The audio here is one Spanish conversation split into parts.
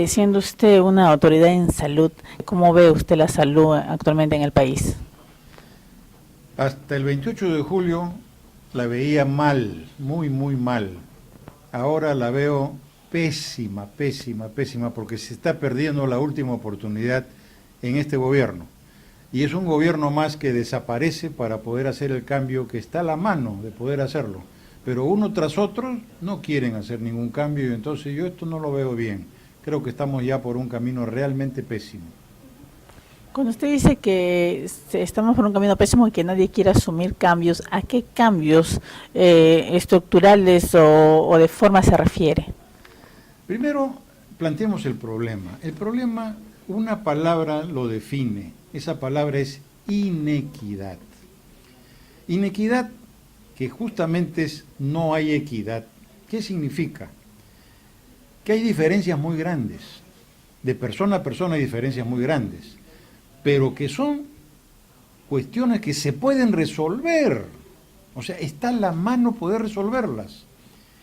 Siendo usted una autoridad en salud, ¿cómo ve usted la salud actualmente en el país? Hasta el 28 de julio la veía mal, muy, muy mal. Ahora la veo pésima, pésima, pésima, porque se está perdiendo la última oportunidad en este gobierno. Y es un gobierno más que desaparece para poder hacer el cambio que está a la mano de poder hacerlo. Pero uno tras otro no quieren hacer ningún cambio y entonces yo esto no lo veo bien. Creo que estamos ya por un camino realmente pésimo. Cuando usted dice que estamos por un camino pésimo y que nadie quiere asumir cambios, ¿a qué cambios estructurales o de forma se refiere? Primero, planteemos el problema. El problema, una palabra lo define. Esa palabra es inequidad. Inequidad, que justamente es no hay equidad. ¿Qué significa? Que hay diferencias muy grandes. De persona a persona hay diferencias muy grandes. Pero que son cuestiones que se pueden resolver. O sea, está en la mano poder resolverlas.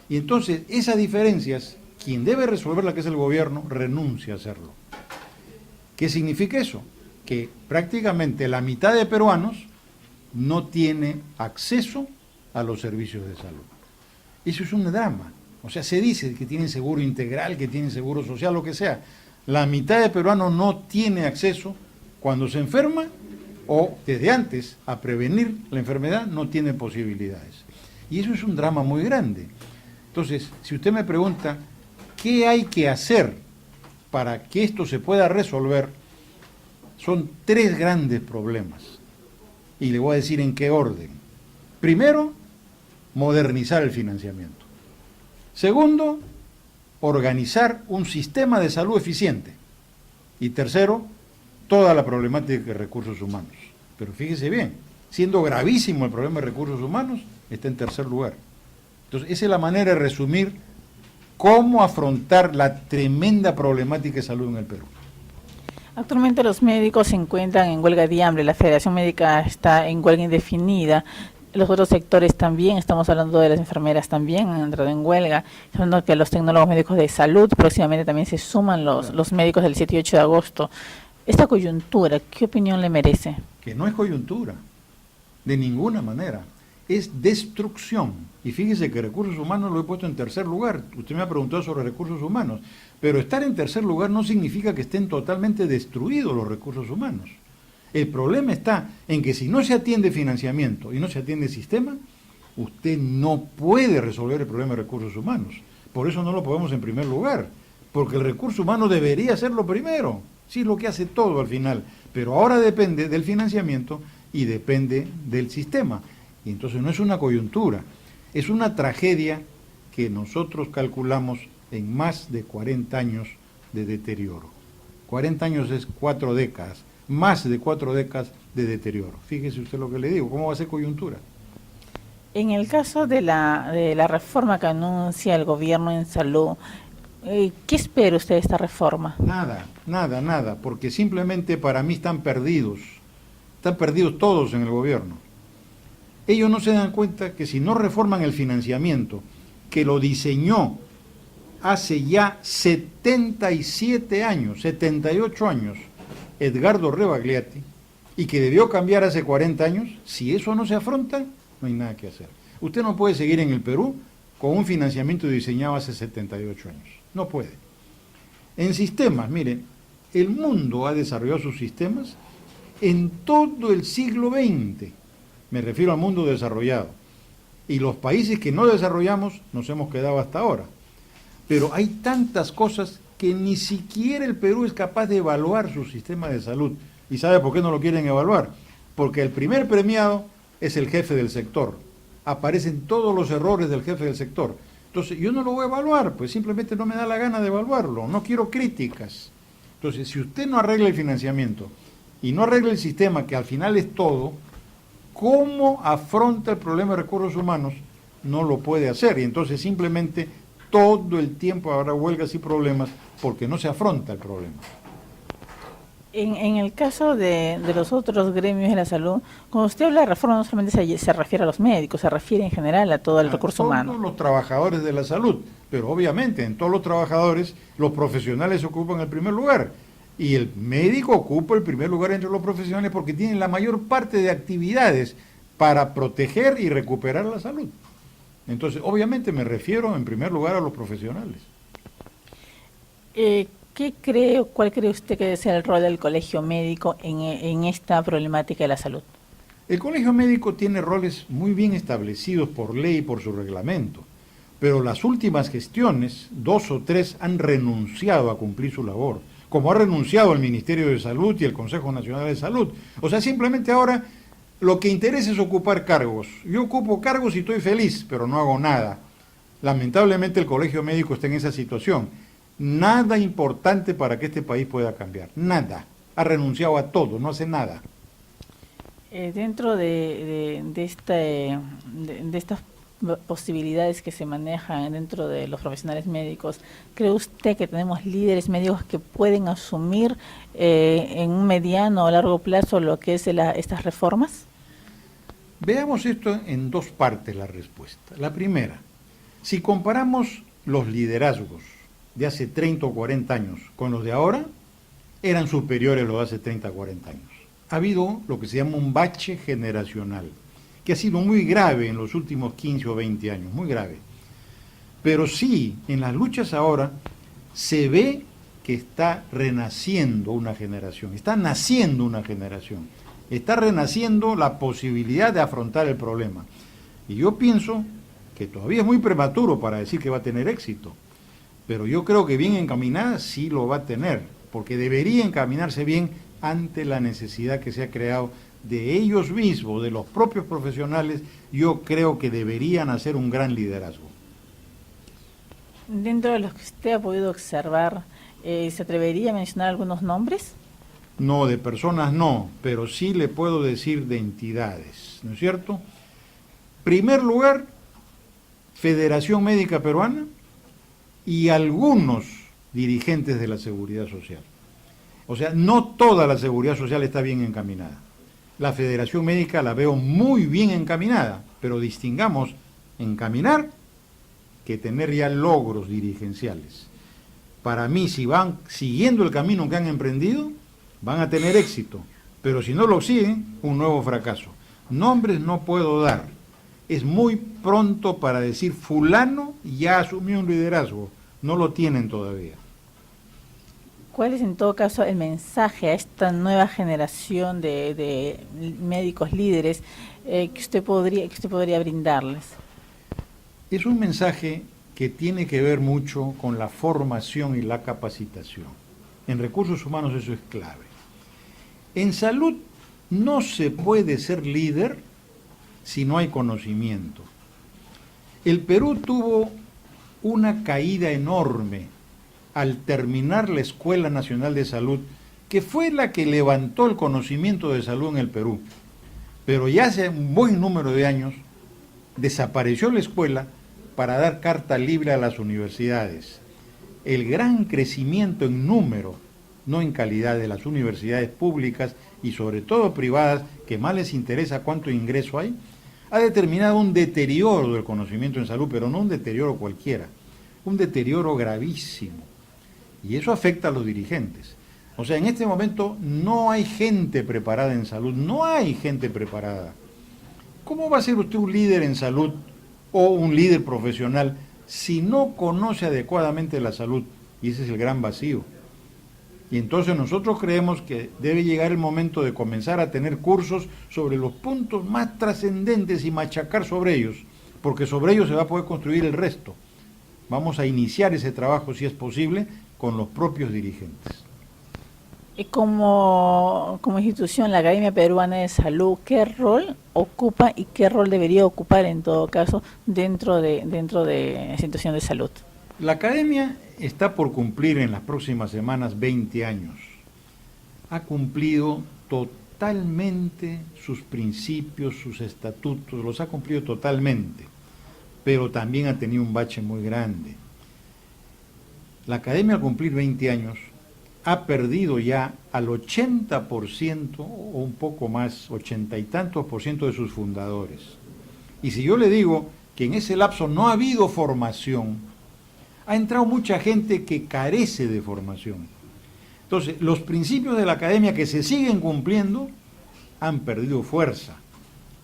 Y entonces, esas diferencias, quien debe resolverlas, que es el gobierno, renuncia a hacerlo. ¿Qué significa eso? Que prácticamente la mitad de peruanos no tiene acceso a los servicios de salud. Eso es un drama. O sea, se dice que tienen seguro integral, que tienen seguro social, lo que sea. La mitad de peruanos no tiene acceso cuando se enferma o desde antes a prevenir la enfermedad no tiene posibilidades. Y eso es un drama muy grande. Entonces, si usted me pregunta qué hay que hacer para que esto se pueda resolver, son tres grandes problemas. Y le voy a decir en qué orden. Primero, modernizar el financiamiento. Segundo, organizar un sistema de salud eficiente. Y tercero, toda la problemática de recursos humanos. Pero fíjese bien, siendo gravísimo el problema de recursos humanos, está en tercer lugar. Entonces, esa es la manera de resumir cómo afrontar la tremenda problemática de salud en el Perú. Actualmente los médicos se encuentran en huelga de hambre, la Federación Médica está en huelga indefinida, los otros sectores también, estamos hablando de las enfermeras también, han entrado en huelga, hablando que los tecnólogos médicos de salud, próximamente también se suman los médicos del 7 y 8 de agosto. Esta coyuntura, ¿qué opinión le merece? Que no es coyuntura, de ninguna manera, es destrucción. Y fíjese que recursos humanos lo he puesto en tercer lugar. Usted me ha preguntado sobre recursos humanos, pero estar en tercer lugar no significa que estén totalmente destruidos los recursos humanos. El problema está en que si no se atiende financiamiento y no se atiende sistema, usted no puede resolver el problema de recursos humanos. Por eso no lo ponemos en primer lugar, porque el recurso humano debería ser lo primero. Sí, es lo que hace todo al final, pero ahora depende del financiamiento y depende del sistema. Y entonces no es una coyuntura, es una tragedia que nosotros calculamos en más de 40 años de deterioro. 40 años es 4 décadas, más de 4 décadas de deterioro. Fíjese usted lo que le digo, ¿cómo va a ser coyuntura? En el caso de la reforma que anuncia el gobierno en salud, ¿qué espera usted de esta reforma? Nada, porque simplemente para mí están perdidos todos en el gobierno. Ellos no se dan cuenta que si no reforman el financiamiento, que lo diseñó hace ya 77 años, 78 años, Edgardo Rebagliati, y que debió cambiar hace 40 años, si eso no se afronta, no hay nada que hacer. Usted no puede seguir en el Perú con un financiamiento diseñado hace 78 años. No puede. En sistemas, miren, el mundo ha desarrollado sus sistemas en todo el siglo XX. Me refiero al mundo desarrollado. Y los países que no desarrollamos nos hemos quedado hasta ahora. Pero hay tantas cosas que ni siquiera el Perú es capaz de evaluar su sistema de salud. ¿Y sabe por qué no lo quieren evaluar? Porque el primer premiado es el jefe del sector. Aparecen todos los errores del jefe del sector. Entonces, yo no lo voy a evaluar, pues simplemente no me da la gana de evaluarlo. No quiero críticas. Entonces, si usted no arregla el financiamiento y no arregla el sistema, que al final es todo, ¿cómo afronta el problema de recursos humanos? No lo puede hacer. Y entonces simplemente todo el tiempo habrá huelgas y problemas porque no se afronta el problema. En el caso de los otros gremios de la salud, cuando usted habla de reforma no solamente se refiere a los médicos, se refiere en general a todo el recurso humano. Todos los trabajadores de la salud, pero obviamente en todos los trabajadores los profesionales ocupan el primer lugar y el médico ocupa el primer lugar entre los profesionales porque tienen la mayor parte de actividades para proteger y recuperar la salud. Entonces, obviamente me refiero en primer lugar a los profesionales. ¿Cuál cree usted que debe ser el rol del colegio médico en esta problemática de la salud? El colegio médico tiene roles muy bien establecidos por ley y por su reglamento, pero las últimas gestiones, 2 o 3, han renunciado a cumplir su labor, como ha renunciado el Ministerio de Salud y el Consejo Nacional de Salud. O sea, simplemente ahora lo que interesa es ocupar cargos. Yo ocupo cargos y estoy feliz, pero no hago nada. Lamentablemente el colegio médico está en esa situación. Nada importante para que este país pueda cambiar. Nada. Ha renunciado a todo, no hace nada. Dentro de estas posibilidades que se manejan dentro de los profesionales médicos, ¿cree usted que tenemos líderes médicos que pueden asumir en un mediano o largo plazo lo que es estas reformas? Veamos esto en 2 partes la respuesta. La primera, si comparamos los liderazgos de hace 30 o 40 años con los de ahora, eran superiores a los de hace 30 o 40 años. Ha habido lo que se llama un bache generacional, que ha sido muy grave en los últimos 15 o 20 años, muy grave. Pero sí, en las luchas ahora se ve que está renaciendo una generación, está naciendo una generación, está renaciendo la posibilidad de afrontar el problema. Y yo pienso que todavía es muy prematuro para decir que va a tener éxito, pero yo creo que bien encaminada sí lo va a tener, porque debería encaminarse bien ante la necesidad que se ha creado de ellos mismos, de los propios profesionales. Yo creo que deberían hacer un gran liderazgo. Dentro de los que usted ha podido observar, ¿se atrevería a mencionar algunos nombres? No, de personas no, pero sí le puedo decir de entidades, ¿no es cierto? Primer lugar, Federación Médica Peruana y algunos dirigentes de la Seguridad Social. O sea, no toda la Seguridad Social está bien encaminada. La Federación Médica la veo muy bien encaminada, pero distingamos encaminar que tener ya logros dirigenciales. Para mí, si van siguiendo el camino que han emprendido, van a tener éxito, pero si no lo siguen, un nuevo fracaso. Nombres no puedo dar. Es muy pronto para decir fulano ya asumió un liderazgo. No lo tienen todavía. ¿Cuál es en todo caso el mensaje a esta nueva generación de médicos líderes que usted podría brindarles? Es un mensaje que tiene que ver mucho con la formación y la capacitación. En recursos humanos eso es clave. En salud no se puede ser líder si no hay conocimiento. El Perú tuvo una caída enorme al terminar la Escuela Nacional de Salud, que fue la que levantó el conocimiento de salud en el Perú. Pero ya hace un buen número de años desapareció la escuela para dar carta libre a las universidades. El gran crecimiento en número, no en calidad, de las universidades públicas y sobre todo privadas, que más les interesa cuánto ingreso hay, ha determinado un deterioro del conocimiento en salud, pero no un deterioro cualquiera, un deterioro gravísimo. Y eso afecta a los dirigentes. O sea, en este momento no hay gente preparada en salud, no hay gente preparada. ¿Cómo va a ser usted un líder en salud o un líder profesional si no conoce adecuadamente la salud? Y ese es el gran vacío. Y entonces nosotros creemos que debe llegar el momento de comenzar a tener cursos sobre los puntos más trascendentes y machacar sobre ellos, porque sobre ellos se va a poder construir el resto. Vamos a iniciar ese trabajo, si es posible, con los propios dirigentes. Como institución, la Academia Peruana de Salud, ¿qué rol ocupa y qué rol debería ocupar en todo caso dentro de la institución de salud? La Academia está por cumplir en las próximas semanas 20 años. Ha cumplido totalmente sus principios, sus estatutos, los ha cumplido totalmente, pero también ha tenido un bache muy grande. La Academia, al cumplir 20 años, ha perdido ya al 80% o un poco más, 80 y tantos por ciento de sus fundadores. Y si yo le digo que en ese lapso no ha habido formación, ha entrado mucha gente que carece de formación. Entonces, los principios de la academia que se siguen cumpliendo han perdido fuerza.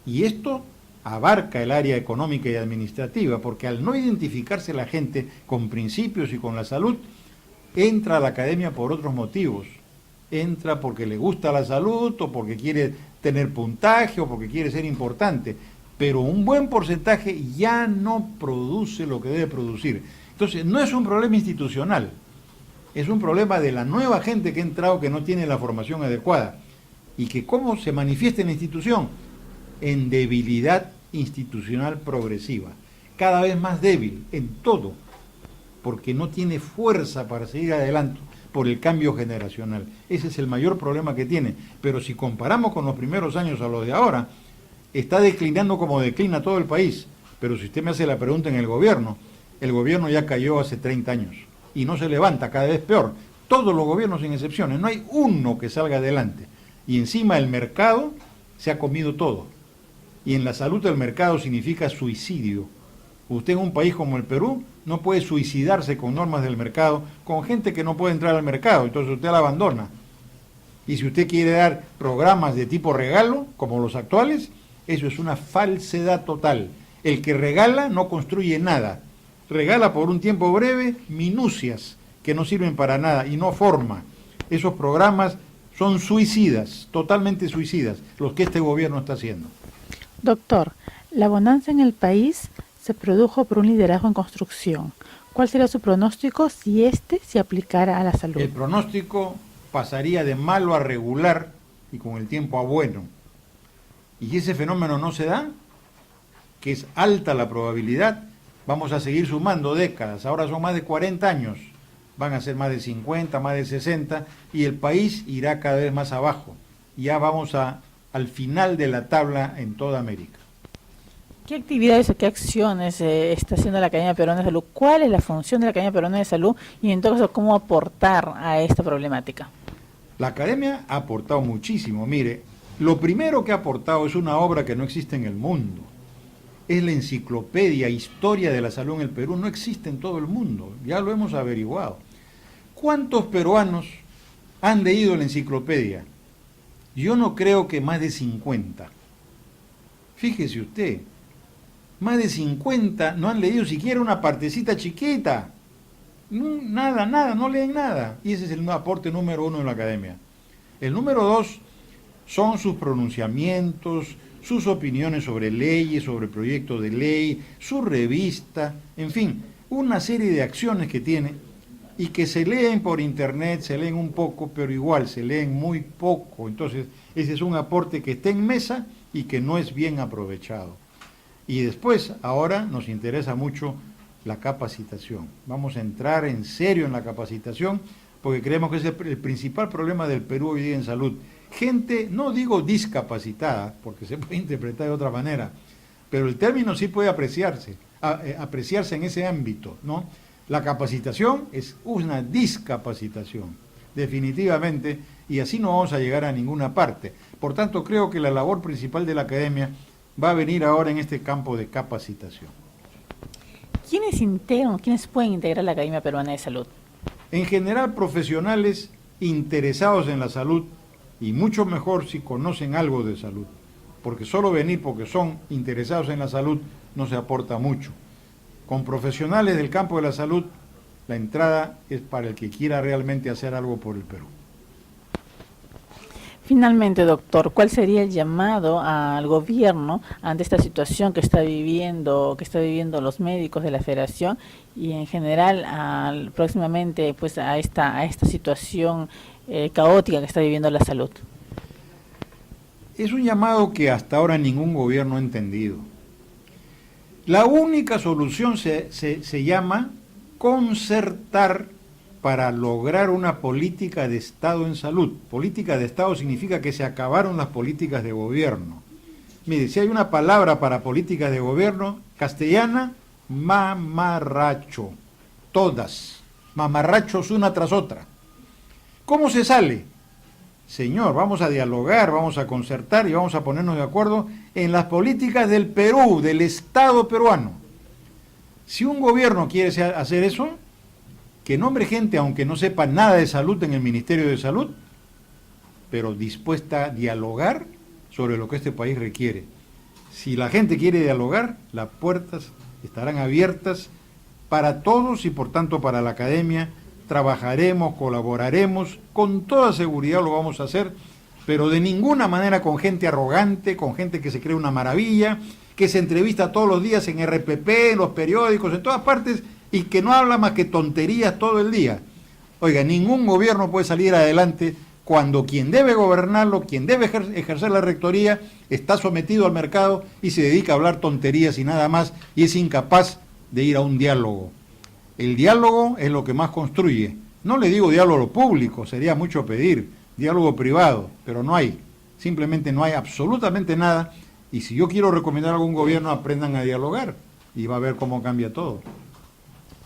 Y esto abarca el área económica y administrativa, porque al no identificarse la gente con principios y con la salud, entra a la academia por otros motivos. Entra porque le gusta la salud, o porque quiere tener puntaje, o porque quiere ser importante. Pero un buen porcentaje ya no produce lo que debe producir. Entonces, no es un problema institucional, es un problema de la nueva gente que ha entrado que no tiene la formación adecuada. Y que ¿cómo se manifiesta en la institución? En debilidad institucional progresiva, cada vez más débil en todo, porque no tiene fuerza para seguir adelante por el cambio generacional. Ese es el mayor problema que tiene. Pero si comparamos con los primeros años a los de ahora, está declinando como declina todo el país. Pero si usted me hace la pregunta en el gobierno ya cayó hace 30 años y no se levanta, cada vez peor. Todos los gobiernos sin excepciones, no hay uno que salga adelante. Y encima el mercado se ha comido todo. Y en la salud el mercado significa suicidio. Usted en un país como el Perú no puede suicidarse con normas del mercado, con gente que no puede entrar al mercado, entonces usted la abandona. Y si usted quiere dar programas de tipo regalo, como los actuales, eso es una falsedad total. El que regala no construye nada. Regala por un tiempo breve minucias que no sirven para nada y no forma. Esos programas son suicidas, totalmente suicidas, los que este gobierno está haciendo. Doctor, la bonanza en el país se produjo por un liderazgo en construcción. ¿Cuál sería su pronóstico si este se aplicara a la salud? El pronóstico pasaría de malo a regular y con el tiempo a bueno. Y si ese fenómeno no se da, que es alta la probabilidad, vamos a seguir sumando décadas. Ahora son más de 40 años, van a ser más de 50, más de 60, y el país irá cada vez más abajo. Ya vamos al final de la tabla en toda América. ¿Qué actividades o qué acciones está haciendo la Academia Peruana de Salud? ¿Cuál es la función de la Academia Peruana de Salud y en todo caso cómo aportar a esta problemática? La Academia ha aportado muchísimo. Mire, lo primero que ha aportado es una obra que no existe en el mundo. Es la enciclopedia Historia de la Salud en el Perú. No existe en todo el mundo, ya lo hemos averiguado. ¿Cuántos peruanos han leído la enciclopedia? Yo no creo que más de 50. Fíjese usted, más de 50 no han leído siquiera una partecita chiquita. Nada, no leen nada. Y ese es el aporte número 1 de la Academia. El número 2 son sus pronunciamientos, sus opiniones sobre leyes, sobre proyectos de ley, su revista, en fin, una serie de acciones que tiene y que se leen por internet, se leen un poco, pero igual se leen muy poco. Entonces, ese es un aporte que está en mesa y que no es bien aprovechado. Y después, ahora nos interesa mucho la capacitación. Vamos a entrar en serio en la capacitación porque creemos que es el principal problema del Perú hoy día en salud. Gente, no digo discapacitada, porque se puede interpretar de otra manera, pero el término sí puede apreciarse en ese ámbito, ¿no? La capacitación es una discapacitación, definitivamente, y así no vamos a llegar a ninguna parte. Por tanto, creo que la labor principal de la Academia va a venir ahora en este campo de capacitación. ¿Quiénes pueden integrar la Academia Peruana de Salud? En general, profesionales interesados en la salud, y mucho mejor si conocen algo de salud, porque solo venir porque son interesados en la salud no se aporta mucho. Con profesionales del campo de la salud, la entrada es para el que quiera realmente hacer algo por el Perú. Finalmente, doctor, ¿cuál sería el llamado al gobierno ante esta situación que está viviendo los médicos de la Federación y en general próximamente pues a esta situación caótica que está viviendo la salud? Es un llamado que hasta ahora ningún gobierno ha entendido. La única solución se llama concertar para lograr una política de Estado en salud. Política de Estado significa que se acabaron las políticas de gobierno. Mire, si hay una palabra para políticas de gobierno castellana, mamarracho. Todas. Mamarrachos una tras otra. ¿Cómo se sale? Señor, vamos a dialogar, vamos a concertar y vamos a ponernos de acuerdo en las políticas del Perú, del Estado peruano. Si un gobierno quiere hacer eso, que nombre gente, aunque no sepa nada de salud en el Ministerio de Salud, pero dispuesta a dialogar sobre lo que este país requiere. Si la gente quiere dialogar, las puertas estarán abiertas para todos y por tanto para la academia. Trabajaremos, colaboraremos, con toda seguridad lo vamos a hacer, pero de ninguna manera con gente arrogante, con gente que se cree una maravilla, que se entrevista todos los días en RPP, en los periódicos, en todas partes, y que no habla más que tonterías todo el día. Oiga, ningún gobierno puede salir adelante cuando quien debe gobernarlo, quien debe ejercer la rectoría, está sometido al mercado y se dedica a hablar tonterías y nada más, y es incapaz de ir a un diálogo. El diálogo es lo que más construye. No le digo diálogo público, sería mucho pedir, diálogo privado, pero no hay. Simplemente no hay absolutamente nada. Y si yo quiero recomendar a algún gobierno, aprendan a dialogar y va a ver cómo cambia todo.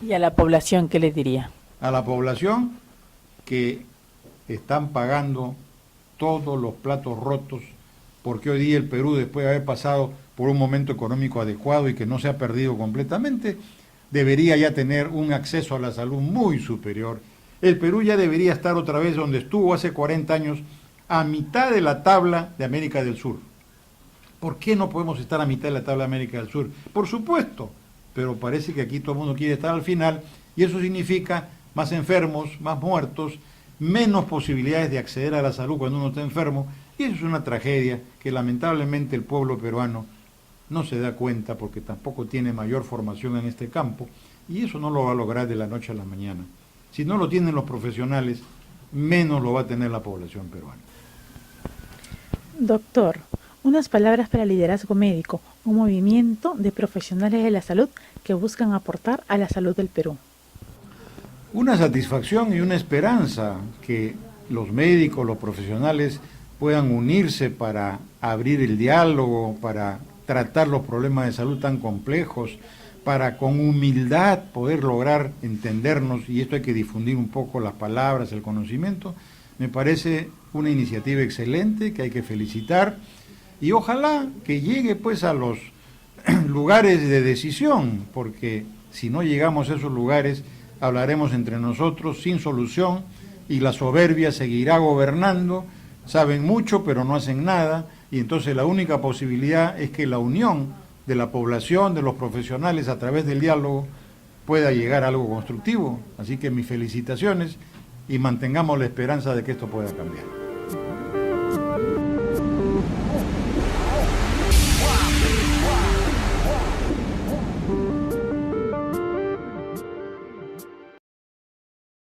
¿Y a la población qué le diría? A la población que están pagando todos los platos rotos, porque hoy día el Perú, después de haber pasado por un momento económico adecuado y que no se ha perdido completamente, debería ya tener un acceso a la salud muy superior. El Perú ya debería estar otra vez donde estuvo hace 40 años, a mitad de la tabla de América del Sur. ¿Por qué no podemos estar a mitad de la tabla de América del Sur? Por supuesto, pero parece que aquí todo el mundo quiere estar al final, y eso significa más enfermos, más muertos, menos posibilidades de acceder a la salud cuando uno está enfermo, y eso es una tragedia que lamentablemente el pueblo peruano no se da cuenta porque tampoco tiene mayor formación en este campo, y eso no lo va a lograr de la noche a la mañana. Si no lo tienen los profesionales, menos lo va a tener la población peruana. Doctor, unas palabras para el liderazgo médico, un movimiento de profesionales de la salud que buscan aportar a la salud del Perú. Una satisfacción y una esperanza que los médicos, los profesionales puedan unirse para abrir el diálogo, para tratar los problemas de salud tan complejos, para con humildad poder lograr entendernos, y esto hay que difundir un poco las palabras, el conocimiento. Me parece una iniciativa excelente que hay que felicitar, y ojalá que llegue pues a los lugares de decisión, porque si no llegamos a esos lugares, hablaremos entre nosotros sin solución, y la soberbia seguirá gobernando. Saben mucho pero no hacen nada, y entonces la única posibilidad es que la unión de la población, de los profesionales a través del diálogo pueda llegar a algo constructivo. Así que mis felicitaciones y mantengamos la esperanza de que esto pueda cambiar.